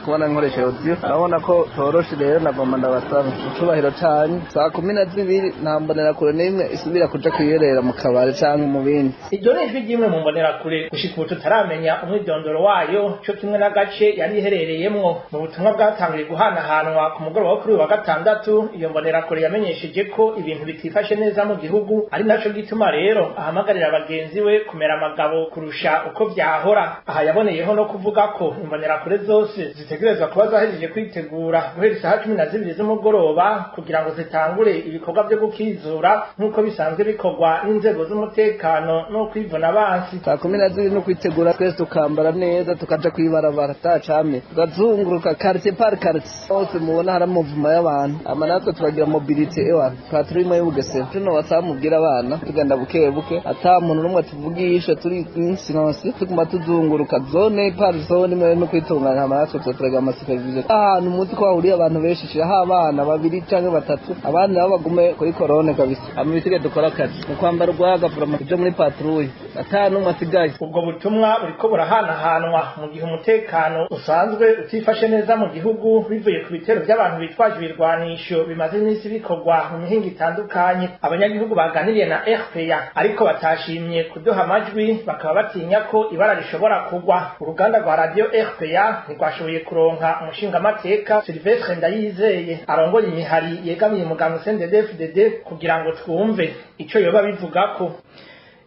kubona nkoresha audio urabona ko toroshe rero nagomba ndabasaba icubahiro cyane saa 12 nta mbonerakure n'imwe isubira kuja kwiyerera mu kabari canke mu bindi. Iryo ni ijwi ry'imwe mu mbonerakure gushika ubu tutaramenya umwidondoro wayo co kimwe n'agace yari iherereyemwo. Mu butumwa bwatangiye guhanahanwa ku mugoroba wo kuri wa gatandatu, iyo mbonerakure yamenyesheje ko ibintu bitifashe neza mu gihugu, ari naco gituma rero ahamagarira abagenzi we kumera amagabo kurusha uko vyahora. Aha yaboneyeho no kuvuga ko imbonerakure zose zitegerezwa kuba zahejeje kwitegura guhera isaha 12 z'umugoroba kugira ngo zitangure ibikorwa byo gukizura nk'uko bisanzwe bikorwa n'inzego z'umutekano no kwivuna abansi. Saa 12 no kwitegura twese tukambara neza tukaja kwibarabara tacame tugazunguruka quartier par quartier hose mubona hari amuvuma y'abantu amanatwe turagira mobility ewa patrouille imwe y'Ubugesera tuno basamubwira abana tugenda buke buke ata muntu numwe tuvugisha turi insinonsi tuguma tuzunguruka zone par zone imwe no kwitunganya amanatwe turagira amasupervision ahantu muzi ko hahuriye abantu benshi shiraho abana babiri canke batatu abandi nabo bagume kuri corone kabisa amibitege dukora akazi mu kwambara urwaga byo muri patrouille ata numwe asigaye. Ubwo butumwa buriko burahanahanwa mu gihe umutekano usanzwe utifashe neza mu gihugu bivuye ku bitero by'abantu bitwaje ibirwanisho bimaze iminsi bikorwa mu mihingo itandukanye. Abanyagihugu baganiriye na RPA ariko batashimye kuduha amajwi, bakaba batinya ko ibara rishobora kugwa. Uruganda rwa radio RPA ntirwashoboye kuronka umushingamateka Sylvestre Ndayizeye arongoye imihari yegamiye umuganga CNDD-FDD kugira ngo twumve ico yoba bivugako.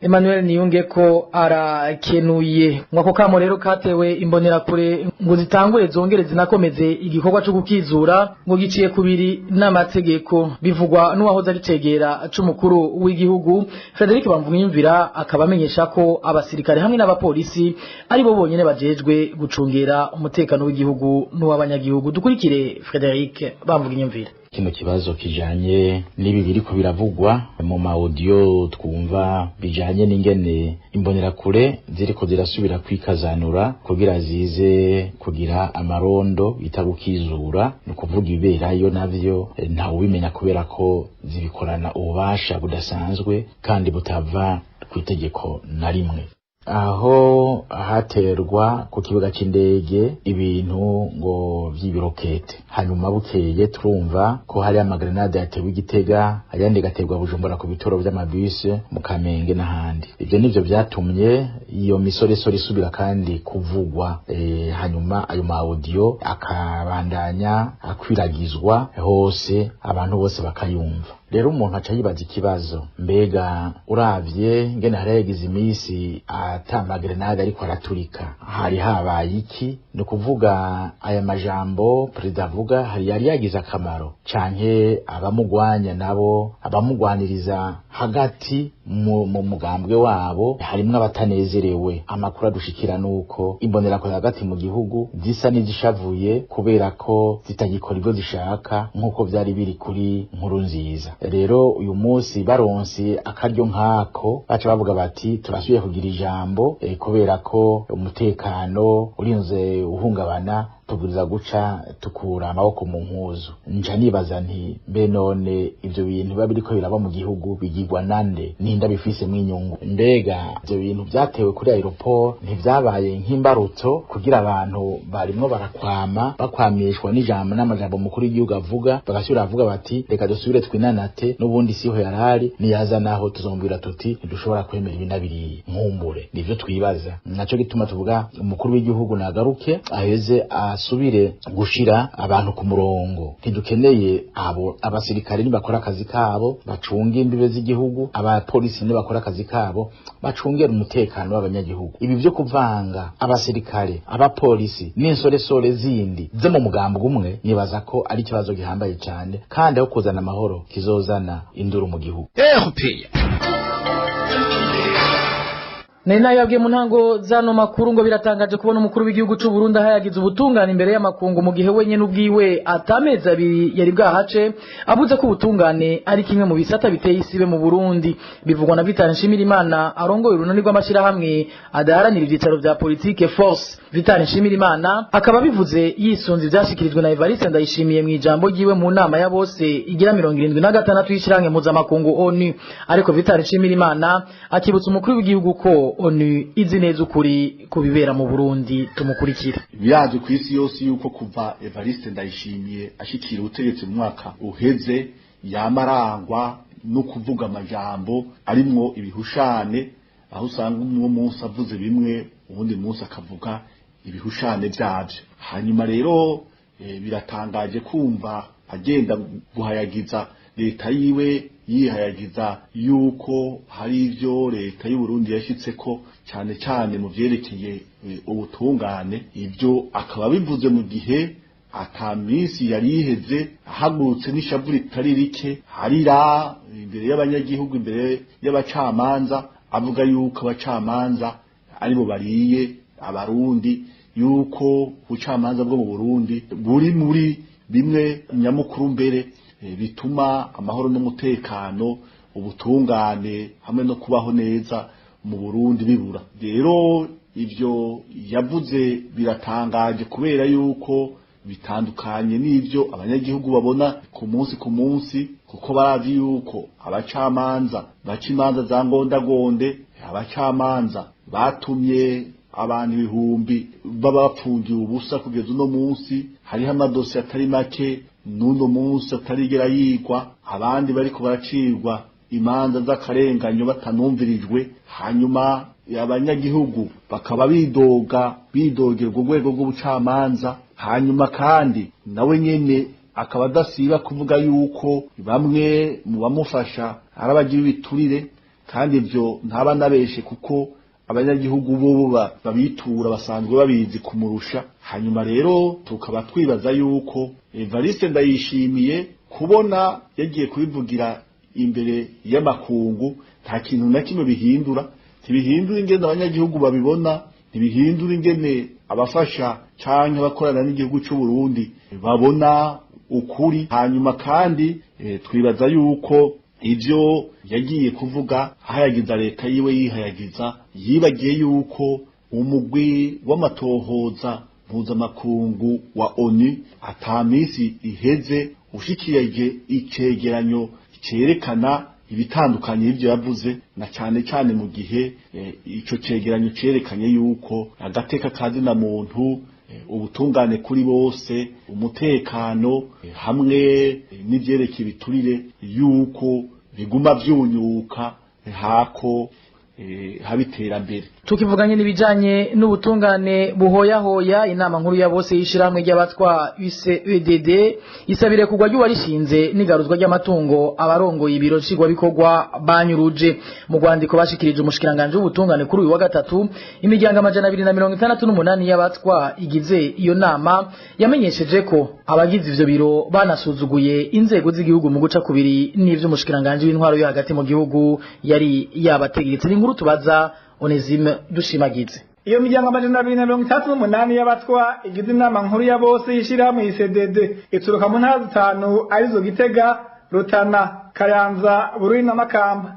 Emmanuel Niyunge ko arakenuye mwako kamo rero katewe imbonerakure ngo zitangure zongere zinakomeze igikorwa cyo gukizura ngo giciye kubiri n'amategeko bivugwa n'uwahoze ari cegera c'umukuru w'igihugu Frederic Bamvunyumvira akaba amenyesha ko abasirikare hamwe n'abapolisi ari bo bonyene bajejwe gucungera umutekano w'igihugu n'uw'abanyagihugu. Dukurikire Frederic Bamvunyumvira. Kino kibazo kijanye n'ibi biriko biravugwa mu audio twumva bijanye n'ingene imbonerakure ziriko zirasubira kwikazanura kugira zize kugira amarondo bitagukizura no kuvuga iberayo navyo nta ubimenya kubera ko zibikorana ububasha budasanzwe kandi butava ku itegeko na rimwe. Aho haterwa ku kibuga c'indege ibintu ngo vy'ibirokete hanyuma bukeye turumva ko hari amagrenade yatewe Igitega ayandi gaterwa Bujumbura ku bitoro vy'amabisi mu Kamenge n'ahandi. Ivyo nivyo vyatumye iyo misoresore isubira kandi kuvugwa hanyuma ayo audio akabandanya akwiragizwa hose abantu bose bakayumva. Rero umuntu aca yibaza ikibazo mbega uravye ngene haragize imisi atama grenade ariko araturika hari habaye iki? No kuvuga aya majambo perezida avuga hari yari yagize akamaro canke abamugwanya nabo abamugwaniriza hagati mu mugambwe wabo harimwe abatanezerewe. Amakuru adushikira nuko imbonerakure hagati mu gihugu zisa n'izishavuye kubera ko zitagikora ivyo zishaka nkuko vyari biri kuri Nkurunziza. Rero uyu munsi baronse akaryo nkako baca bavuga bati turasubiye kugira ijambo kubera ko umutekano urinze uhungabana tuburiza guca tukura amaboko mu mpuzu. Nja nibaza nti mbe none ivyo bintu babiriko biraba mu gihugu bigirwa nande ninda bifise mwinyungu? Mbega ivyo bintu vyatewe kuri aeroport ntivyabaye nk'imbarutso kugira abantu barimwo bakwamishwa n'ijambo n'amajambo mukuru y'igihugu avuga bagasubira avuga bati reka dusubire twinanate n'ubundi siho yarari niyaza naho tuzombwira tuti ntidushobora kwemera ibinabiriye nkumbure. Nivyo twibaza naco gituma tuvuga umukuru w'igihugu nagaruke aheze asubire gushira abantu ku murongo. Ntidukeneye abo abasirikare nibakora akazi kabo bacunga imbibe z'igihugu, abapolisi nibakora akazi kabo bacungera umutekano w'abanyagihugu. Ibi byo kuvanga abasirikare abapolisi n'insoresore zindi zo mu mugambwe umwe nibaza ko ari kibazo gihambaye cyane kandi aho kuzana amahoro kizozana induru mu gihugu. Nena yabwiye mu ntango zano makuru ngo biratangaje kubona umukuru w'igihugu c'u Burundi hayagize ubutungane imbere y'amakungu mu gihe wenyene ubwiwe atameza abiri yari bwahace abuze ko ubutungane ari kimwe mu bisata biteye isibe mu Burundi. Bivugwa na Vital Nshimirimana arongoye urunani rw'amashirahamwe adaharanira ivyicaro vya politique Force. Vital Nshimirimana akaba bivuze yisunze ivyashikirijwe na Evariste Ndayishimiye mu ijambo ryiwe mu nama ya bose igira 76 y'ishirange mpuzamakungu ONU. Ariko Vital Nshimirimana akibutsa umukuru w'igihugu ko ko ONU izi neza ukuri kubibera mu Burundi. Tumukurikira. Birazwi ku isi yose yuko kuva Evariste Ndayishimiye ashikira ubutegetsi mu mwaka uheze yamarangwa no kuvuga amajambo arimwo ibihushane, aho usanga umwe munsi avuze bimwe ubundi munsi akavuga ibihushane byavyo. Hanyuma rero biratangaje kumva agenda guhayagiza leta yiwe, yihayagiza yuko hari ivyo leta y'u Burundi yashitseko cyane cyane mu vyerekeye ubutungane. Ivyo akaba bivuze mu gihe ata minsi yari yiheze ahagurutse n'ishavu ritari rike harira imbere y'abanyagihugu, imbere y'abacamanza, avuga yuko abacamanza aribo bariye abarundi, yuko ubucamanza bwo mu Burundi buri muri bimwe nyamukuru mbere bituma amahoro n'umutekano, ubutungane hamwe no kubaho neza mu Burundi bibura. Rero ivyo yavuze biratangaje kubera yuko bitandukanye n'ivyo abanyagihugu babona ku munsi, kuko barazi yuko abacamanza baca imanza za ngondagonde, abacamanza batumye abantu ibihumbi baba bapfungiye ubusa kugeza uno munsi, hariho amadosi atari make n'uno munsi atarigera yigwa, abandi bariko baracirwa imanza z'akarenganyo batanumvirijwe. Hanyuma abanyagihugu bakaba bidogerwa urwego rw'ubucamanza. Hanyuma kandi nawe nyene akaba adasiba kuvuga yuko bamwe mu bamufasha arabagira ibiturire, kandi ivyo ntaba nabeshe kuko abanyagihugu bo babitura basanzwe babizi kumurusha. Hanyuma rero tukaba twibaza yuko Evariste Ndayishimiye kubona yagiye kubivugira imbere y'amakungu nta kintu na kimwe bihindura, ntibihindura ingene abanyagihugu babibona, ntibihindura ingene abafasha canke abakorana n'igihugu cy'u Burundi babona ukuri. Hanyuma kandi twibaza yuko ivyo yagiye kuvuga ahayagiza leta yiwe, yihayagiza yibagiye yuko umugwi w'amatohoza mpuzamakungu wa ONU ata minsi iheze ushikirije icegeranyo cerekana ibitandukanye y'ivyo yavuze, na cane cane mu gihe ico cegeranyo cerekanye yuko agateka kazina muntu, ubutungane kuri bose, umutekano hamwe n'ivyerekeye ibiturire yuko biguma vyunyuka hako habiterambere. Tukivuganye n'ibijanye n'ubutungane buhoyahoya, inama nkuru ya bose y'ishiramwe ry'abatwa UCEDD isabire kugwa ry'uwarishinze n'igaruzwa ry'amatungo abarongoye ibiro cigwa bikorwa banyuruje. Mu Rwandiko bashikirije umushikiranganje w'ubutungane kuri uyu wa gatatu, imiryango 268 y'abatwa igize iyo nama yamenyesheje ko abagize ivyo biro banasuzuguye inzego z'igihugu mu guca kubiri n'ivyo umushikiranganje w'intwaro yo hagati mu gihugu yari yabategetse. Ni inkuru tubaza Onesime Dushimagize. Iyo miryango 238 y'abatwa igize inama nkuru ya bose y'ishirahamwe UCEDD ituruka mu ntara zitanu arizo Gitega, Rutana, Kayanza, Bururi na Makamba.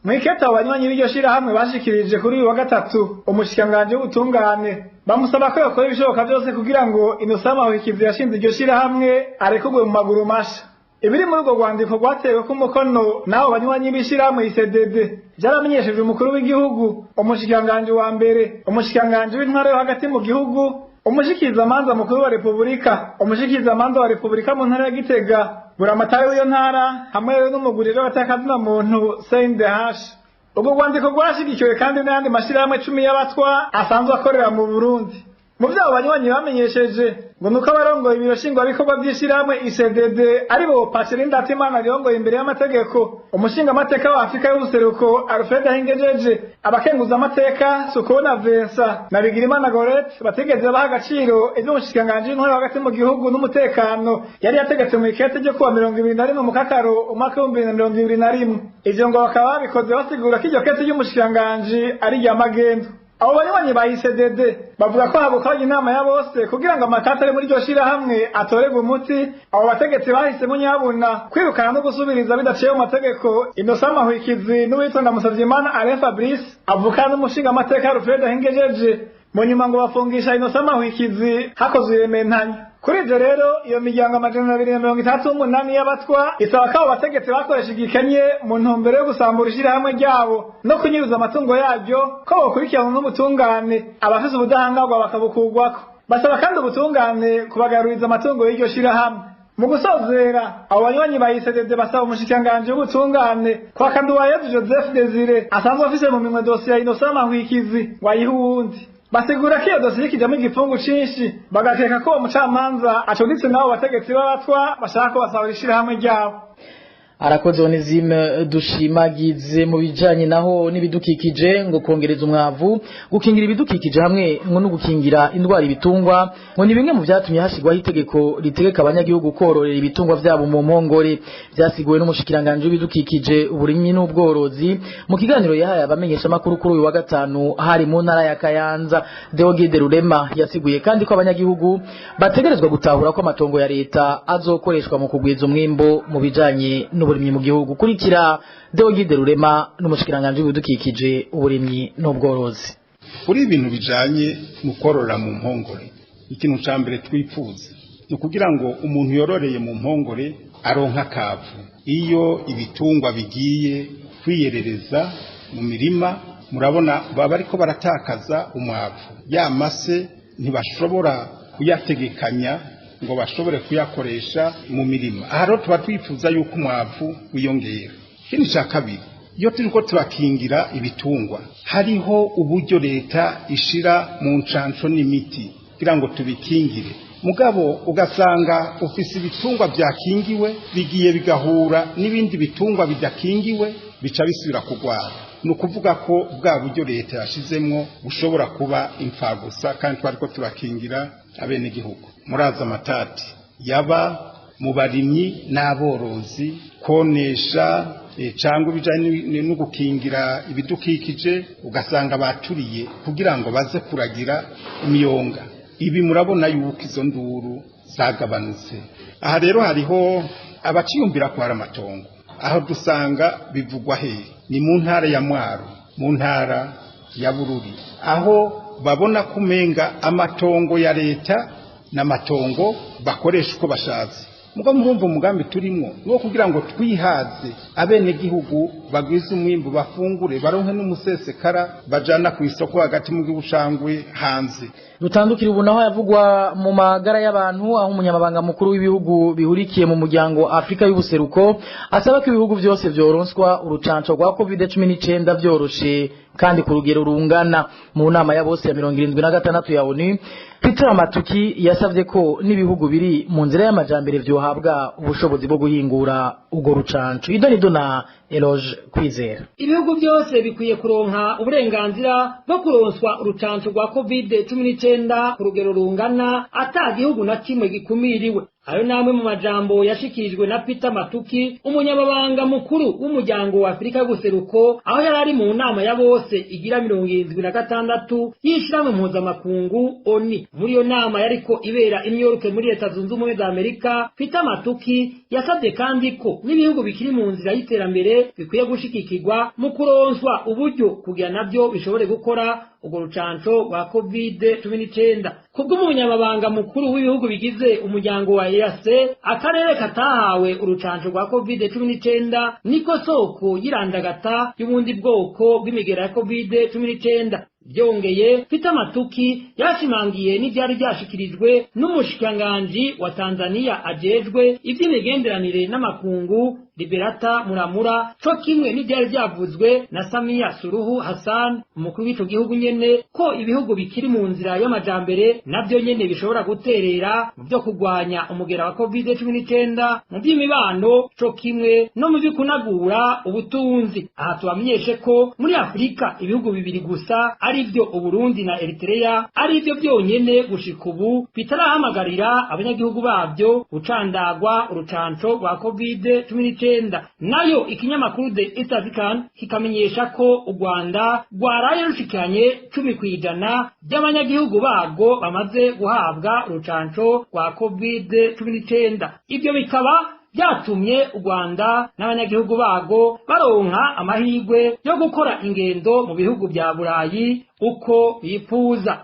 Mwiketa abanywanyi b'iryo shirahamwe bashikirije kuri uyu wa gatatu umushikiranganje w'ubutungane bamusaba ko yakora ibishoboka byose kugira ngo Innocent Mahikizi yashinze iryo shirahamwe arekugwe mu maguru masha. Ibiri muri urwo rwandiko rwatewe ku mukono naho banywanyi b'ishirahamwe UCEDD byaramenyesheje umukuru w'igihugu, umushikiranganje wa mbere, umushikiranganje w'intwaro yo hagati mu gihugu, umushikizamanza mukuru wa Republika, umushikizamanza wa Republika mu ntara ya Gitega, buramatari w'iyo ntara hamwe n'umuguriro w'atakazina muntu CNDH. Ubwo rwandiko rwashigikiwe kandi n'ayandi mashirahamwe 10 y'abatwa asanzwe akorera mu Burundi. Mu vyabo banywanyi bamenyesheje ngo nuko abarongoye ibiro shingwa bikorwa by'ishirahamwe UCEDD aribo Pascaline Ndatimana arongoye imbere y'amategeko, umushinga amateka wa Afrika y'ubuseruko Alfred Ahingejeje, abakenguza amateka Sukona Vincent na Bigirimana Gorette bategeze baha agaciro ivyo umushikiranganje w'intwaro hagati mu gihugu n'umutekano yari yategetse mu ikete ryo kuwa 21 mu Kakaro umwaka wa 2021. Ivyo ngo bakaba babikoze basigura ko iryo kete ry'umushikiranganje ari rya magendo. Abo banywanyi ba UCEDD bavuga ko habuka inama ya bose kugira ngo amatata ari muri ryo shirahamwe atorerwe umuti. Abo bategetsi bahisemo nyabuna kwirukana no gusubiriza bidaciye mu mategeko Innocent Mahikizi n'uwitonda Musavyimana Alain Fabrice avuka n'umushinga amateka Alfred Ahingejeje mu nyuma ngo bafungisha Innocent Mahwikizi hakozwe irementanya. Kuri ivyo rero iyo miryango 238 y'abatwa isaba ko abo bategetsi bakoresha igikenye mu ntumbero yo gusambura ishirahamwe ryabo no kunyuruza amatungo yaryo ko bokurikirana n'ubutungane abafise ubudahangarwa bakabukurwako. Basaba kandi ubutungane kubagaruriza amatungo y'iryo shirahamwe. Mu gusozera abo banywanyi ba ICDD basaba umushikiranganji w'ubutungane kwa Kanduwayezu Joseph Desire asanzwe afise mu minwe dosiye ya Innocent Mahwikizi wayiha uwundi. Basigura ko iyo dosiye kijamwo igipfungu cinshi bagakeka ko uwo mucamanza acuditse n'abo bategetsi b'abatwa bashaka ko basabura ishirahamwe ryabo. Arakoze Onezime dushimagize mu bijanye naho n'ibidukikije ngo kongereza umwavu gukingira ibidukikije hamwe ngo no gukingira indwara ibitungwa ngo ni bimwe mu byatumye hashigwaho itegeko ritegeka abanyagihugu kororera ibitungwa vyabo mu mpongore. Vyasiguwe n'umushikiranganje w'ibidukikije uburimyi n'ubworozi mu kiganiro yahaye abamenyesha makuru kuri uyu wa gatanu hari mu ntara ya Kayanza. Deogide Rurema yasiguye kandi ko abanyagihugu bategerezwa gutahura ko amatongo ya leta azokoreshwa mu kugwiza umwimbo mu bijanye n'uburimyi mu gihugu. Kurikira Deogide Rurema n'umushikiranganje w'ibidukikije uburimyi n'ubworozi. Kuri ibintu bijanye mu korora mu mpongore, ikintu ca mbere twifuza no kugira ngo umuntu yororeye mu mpongore aronka kavu. Iyo ibitungwa bigiye kwiyerereza mu mirima murabona baba ariko baratakaza umwavu, yamase ntibashobora kuyategekanya ngo bashobore kuyakoresha mu mirima. Aha rero tuba twifuza yuko umwavu wiyongera. Ikindi cya kabiri, iyo turiko turakingira ibitungwa hariho uburyo leta ishira mu ncanco n'imiti kugira ngo tubikingire, mugabo ugasanga ufise ibitungwa byakingiwe bigiye bigahura n'ibindi bitungwa bidakingiwe bica bisubira kugwara. Nukuvuga ko bwa buryo leta yashizemwo bushobora kuba imfagusa kandi twariko turakingira abene gihugu. Muraza amatati yaba mu barimyi n'aborozi konesha cyangwa bijanye no gukingira ibidukikije ugasanga baturiye kugira ngo baze kuragira imyonga. Ibi murabona yuko izo nduru zagabanutse. Aha rero hariho abaciyumvira kwa amatongo, aho dusanga bivugwa hehe ni mu ntara ya Mwaro, mu ntara ya Bururi, aho babona kumenga amatongo ya leta n'amatongo bakoresha uko bashatse. Mugo murumva umugambi turimo no kugira ngo twihaze abene gihugu bagwize umwimbu bafungure baronke n'umusesekara bajana ku isoko hagati mu gibushangwe hanze. Rutandukira ubu naho yavugwa mu magara y'abantu aho umunyamabanga mukuru w'ibihugu bihurikiye mu muryango Afrika y'ubuseruko asaba ko ibihugu byose byoronswa urucanco rwa COVID-19 byoroshe kandi ku rugero rungana. Mu nama ya bose ya 76 ya ONU, Peter Matuki yasavye ko n'ibihugu biri mu nzira y'amajambere byohabwa ubushobozi bwo guhingura ugo rucanco. Idonido na Eloge Kwizera. Ibihugu byose bikwiye kuronka uburenganzira bwo kuronswa urucanco rwa COVID-19 ku rugero rungana ata gihugu na kimwe gikumiriwe. Ayo namwe mu majambo yashikirijwe na Peter Matuki, umunyamabanga mukuru w'umuryango wa Afrika y'ubuseruko, aho yari ari mu nama ya bose igira 76 y'ishyirahamwe mpuzamakungu ONU. Muri iyo nama yariko ibera i New York muri Leta Zunze Ubumwe za Amerika, Peter Matuki yasabye kandi ko n'ibihugu bikiri mu nzira y'iterambere bikwiye gushikikirwa mu kuronswa uburyo kugira nabyo bishobore gukora ubwo rucanco rwa COVID-19. Kubwo umunyamabanga mukuru w'ibihugu bigize umuryango wa EAC, akarere katahawe urucanco rwa COVID-19 niko soko y'irandagata y'ubundi bwoko bw'imigera ya COVID-19. Byongeye Peter Matuki yashimangiye n'ibyari byashikirijwe n'umushikiranganji wa Tanzania ajejwe iby'imigenderanire n'amakungu Liberata Muramura, co kimwe n'ibyari byavuzwe na Samia Suluhu Hassan, umukuru w'ico gihugu nyene, ko ibihugu bikiri mu nzira y'amajambere nabyo nyene bishobora guterera mu byo kugwanya umugera wa COVID-19 mu by'imibano, co kimwe no mu by'ukunagura ubutunzi. Aha tubamenyeshe ko muri Afrika ibihugu bibiri gusa ari byo Uburundi na Eritrea ari byo byonyene gushika ubu bitarahamagarira abanyagihugu babyo gucandagwa urucanco rwa COVID-19. Nayo ikinyamakuru The East African kikamenyesha ko u Rwanda rwaraye rushikanye 10% by'abanyagihugu bago bamaze guhabwa urucanco rwa COVID-19. Ibyo bikaba byatumye u Rwanda n'abanyagihugu bago baronka amahirwe yo gukora ingendo mu bihugu bya Burayi uko bifuza.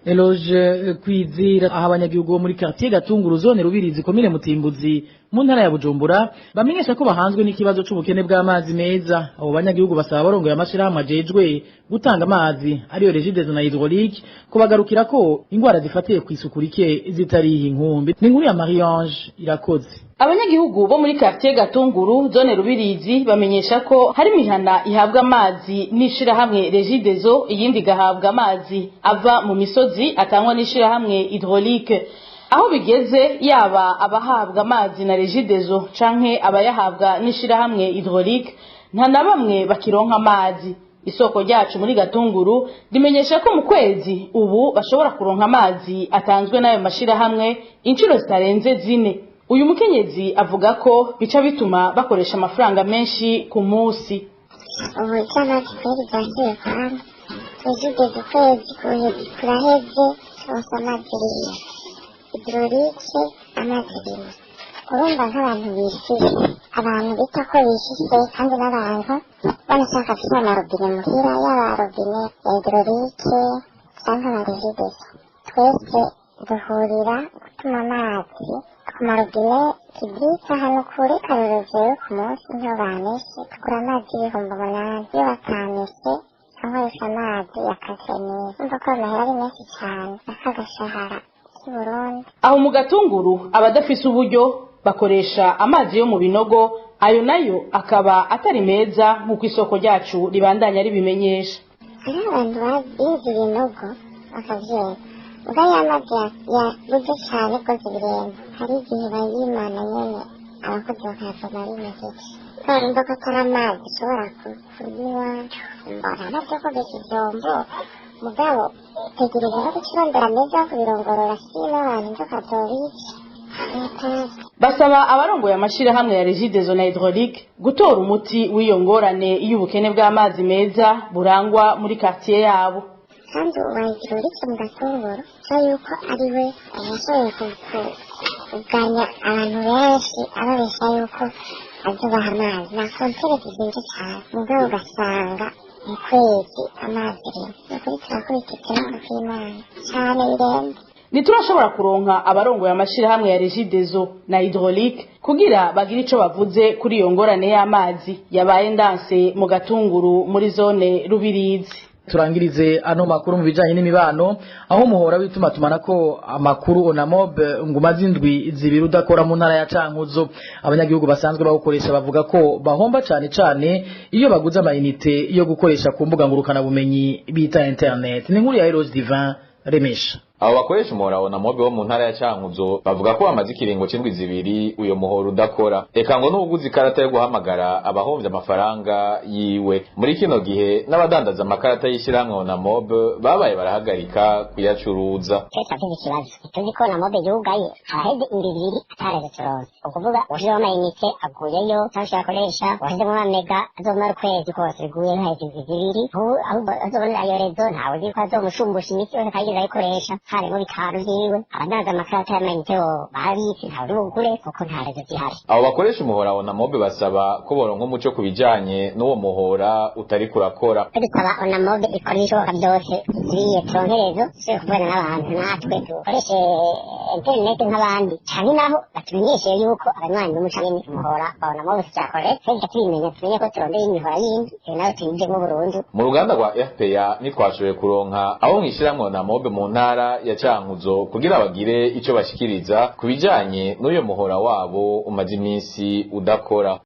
Eloge Kwizira aha abanyagihugu bo muri quartier Gatunguru zone Rubirizi komine Mutimbuzi mu ntara ya Bujumbura bamenyesha ko bahanzwe n'ikibazo c'ubukene bw'amazi meza. Abo banyagihugu basaba barongoye amashirahamwe ajejwe gutanga amazi ariyo Regideso na Hydraulique ko bagarukira ko ingwara zifatiye kw'isuku rike zitariha inkumbi. Ni nkuru ya Marie-Ange Irakoze. Abanyagihugu bo muri quartier Gatunguru zone Rubirizi bamenyesha ko hari imihana ihabwa amazi n'ishirahamwe Regideso, iyindi gahabwa amazi ava mu misozi atangwa n'ishirahamwe Hydraulique. Aho bigeze yaba abahabwa amazi na Regideso canke abayahabwa n'ishirahamwe Hydraulique nta na bamwe bakironka amazi. Isoko ryacu muri Gatunguru rimenyesha ko mu kwezi ubu bashobora kuronka amazi atanzwe n'ayo mashirahamwe incuro zitarenze 4. Uyu mukenyezi avuga ko bica bituma bakoresha amafaranga menshi ku munsi. Ubu cyana twari basiye kandi Regideso kwezi kuraheze amazi Hydraulique amazi urumva nk'abantu bishije abantu bita ko bishije kandi n'abantu banashaka gusana robine muhira y'aba robine ya Hydraulique cyangwa na Regideso. Twese duhurira gutuma amazi ku marobine kibwita hano kuri Karorero ku munsi nto baneshe tugura amazi 800 iyo batameshe cyangwa yose amazi yakaseni umva ko amahera ari menshi cyane akagashahara k'Uburundi. Aho mu Gatunguru abadafise uburyo bakoresha amazi yo mu binogo, ayo nayo akaba atari meza nk'uko isoko ryacu ribandanya ribimenyesha. Hari abantu babizi ibinogo bakavyera ubwo y'amazi ya buze cyane rwose biremba hari igihe bayimana nyene abakozi bakayavoma ari mugice kandi mba ko atari amazi ushobora kunywa mbona nabyo kogesha ivyombo mugabo tegereza no kucirondera meza yo kubirongorora sino abantu inzoka zobica. Basaba abarongoye amashirahamwe ya Regideso na Hydraulique gutora umuti w'iyo ngorane y'ubukene bw'amazi meza burangwa muri quartier yabo. Kandi Hydraulique mu Gatunguru cyo yuko ari we yashoboye kuganya abantu benshi ababesha yuko azubaha amazi na kontere zizinze cyane mugabo ugasanga mu kwezi amazi kuri turakurikiza no kw'Imana cyane birenze. Niturashobora kuronka abarongoye amashirahamwe ya Regideso na Hydraulique kugira bagire ico bavuze kuri iyo ngorane y'amazi yabaye ndanse mu Gatunguru muri zone Rubirizi. Turangirize ano makuru mu bijanye n'imibano aho muhora bituma tumanako amakuru Onamob nguma zindwi zibiri udakora mu ntara ya Cankuzo. Abanyagihugu basanzwe bawukoresha bavuga ko bahomba cane iyo baguze amayinite yo gukoresha ku mbuga ngurukana bumenyi bita internet. Ni nkuru ya Eros Divin Remesha. Abo bakoresha umuhora Onamob wo mu ntara ya Cankuzo bavuga ko bamaze ikiringo c'indwi zibiri uyo muhora udakora. Eka ngo n'uguze ikarata yo guhamagara abahomvye amafaranga yiwe. Muri kino gihe n'abadandaza amakarata y'ishiramwe Onamob babaye barahagarika kuyacuruza. Twese afite ikibazo tuzi ko Onamob yugaye haraheze indibiri atareze turonse ukuvuga ushije amayinite aguyeyo cyangwa akoresha ushije mu mega azomara ukwezi kose biguye haheze indibiri aho azobona ayo rezo ntawe uzi ko azomushumbusha imiti yose kagize ayikoresha hari mu bitaro vyiwe abandaza amakarata y'amayinite babitse ntawe ugure kuko nta rezo zihari. Abo bakoresha umuhora Onamob basaba ko boronka umuco kubijanye n'uwo muhora utari kurakora. Dusaba Onamob ikora ibishoboka byose ziriye turonkerezo turi kuvugana n'abantu natwe dukoreshe internet nk'abandi cyane naho batumenyeshe yuko abanywanyi b'umucanye umuhora wa Onamob cyakore twese tubimenya tumenye ko turondeye imihora yindi nayo tuyije mu Burundi. Mu ruganda rwa FPA nitwashoboye kuronka aho mwishyiramwe Onamob mu ntara ya Cankuzo kugira bagire ico bashikiriza kubijanye n'uyo muhora wabo umaze iminsi udakora.